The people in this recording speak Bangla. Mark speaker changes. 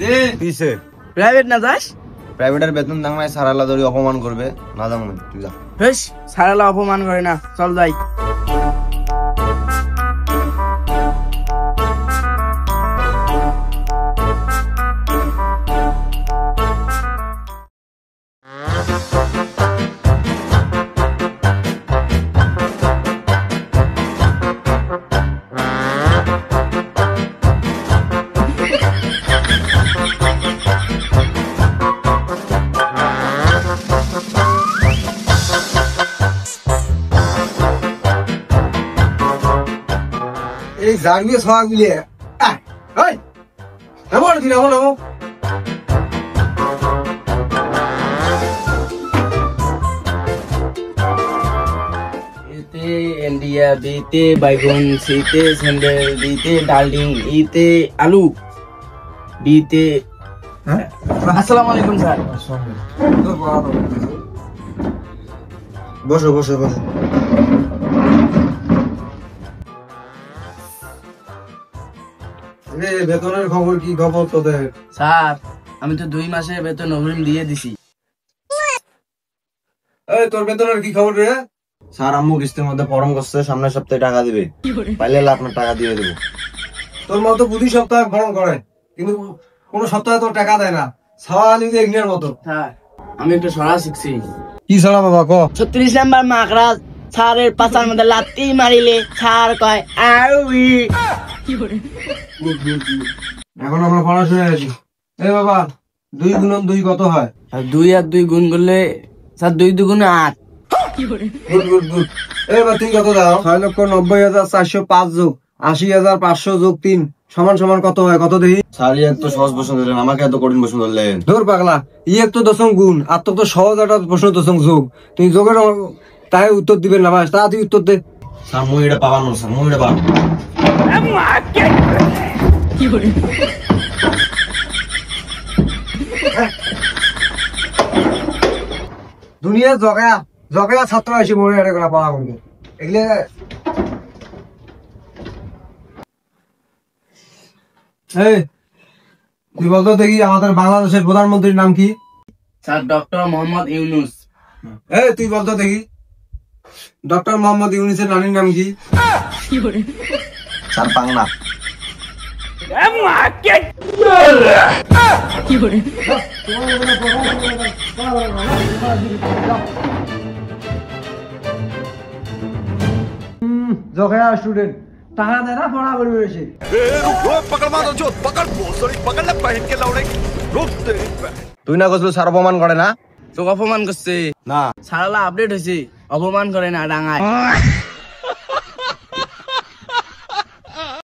Speaker 1: দে
Speaker 2: কিসে
Speaker 1: প্রাইভেট না যাস?
Speaker 2: প্রাইভেটের বেতন দাঙ্গায় সারালা ধরে অপমান করবে না যাবো না তুই যা
Speaker 1: বেশ সারালা অপমান করে না, চল যাই।
Speaker 3: এই জাগিয়ে সবাই মিলিয়ে নামো নামো নামো
Speaker 1: এতে ইন্ডিয়া, বিতে বাইগন, সিতে স্যান্ডেল, ডিতে ডালডিং, ইতে আলু, বিতে। আসসালামু আলাইকুম স্যার।
Speaker 2: বসো বসো বসো
Speaker 3: বেতনের খবর কি খবর তোদের?
Speaker 1: স্যার আমি তো 2 মাসের বেতন অগ্রিম দিয়ে দিছি।
Speaker 3: এই তোর বেতনের কি খবর রে?
Speaker 2: স্যার আম্মু কিস্তির মধ্যে ফর্ম করছে, সামনের সপ্তাহে টাকা দিবে, পাইলে আপনার টাকা দিয়ে দেবো।
Speaker 3: তোর মতো প্রতি সপ্তাহে ফর্ম করে কিন্তু কোন সপ্তাহে তোর টাকা দেয় না, ছাওয়া আলি এগনিয়ার মতো।
Speaker 1: স্যার আমি একটু সরা শিখছি।
Speaker 3: কি ছাড়া বাবা ক?
Speaker 1: 36 নাম্বার মাকড়াস ছাড়ের পাছার মধ্যে লাত্তি মারিলে ছাড় কয় আউই।
Speaker 3: এখন আমরা পড়াশোনায় আছি। এই বাবা 2 গুণন 2 কত হয়?
Speaker 1: আর 2 আর 2 গুণ করলে স্যার 2 দুগুণে 8।
Speaker 3: Good good good. এবার তুই কত দাও? 6,90,405 যোগ 80,500 যোগ 3 সমান সমান কত হয়? কত দেখি?
Speaker 2: স্যার এত সহজ প্রশ্ন দিলেন, আমাকে এত কঠিন প্রশ্ন ধরলেন।
Speaker 3: ধর পাগলা, তো দশম গুণ আর তো সহজ একটা প্রশ্ন দশম যোগ, তুই যোগের তাই উত্তর দিবেন না ভাই, তাড়াতাড়ি উত্তর দে।
Speaker 2: স্যার মুই এটা পাবান না, স্যার মুই এটা পাব।
Speaker 3: দুনিয়ার জগা জগা ছাত্র আসি মনে এটা করা পাওয়া করবে এগুলো। এই তুই বলতো দেখি আমাদের বাংলাদেশের প্রধানমন্ত্রীর নাম কি?
Speaker 1: Sir doctor Mohammad Yunus.
Speaker 3: এই তুই বলতো দেখি ডক্টর মোহাম্মদ ইউনুসের নানির নাম কি?
Speaker 2: স্যার পাংনা।
Speaker 3: জগা স্টুডেন্ট টাকা দেয় না, পড়া করবে বেশি।
Speaker 2: তুই না কইছিস স্যার অপমান করে না?
Speaker 1: তোকে অপমান করছে
Speaker 2: না
Speaker 1: সারালা আপডেট হয়েছে, অপমান করে না ডাঙায়।